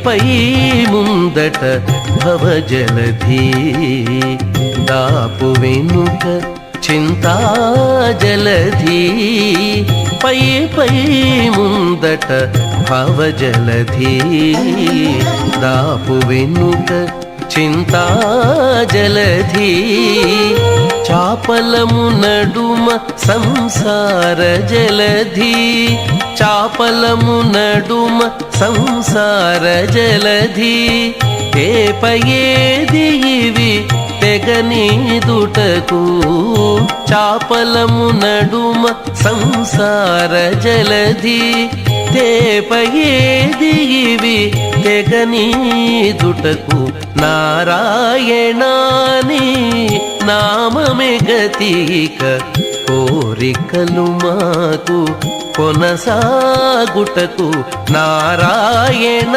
పై ముందట భవజలధి దాపు వెనుక చింతాజలధి పై పై ముందట భవజలధి దాపు వెనుక చింతాజలధి చాపలము నడుమ సంసార జలధి చాపలము నడుమ సంసార జలధి తేపయేది ఇవి తెగనీదుటకు చాపలము నడుమ సంసార జలధి తేపయేది ఇవి తెగనీదుటకు నారాయణాని నామమే గతిక కోరికలు మాకు కొనసాగుటకు నారాయణ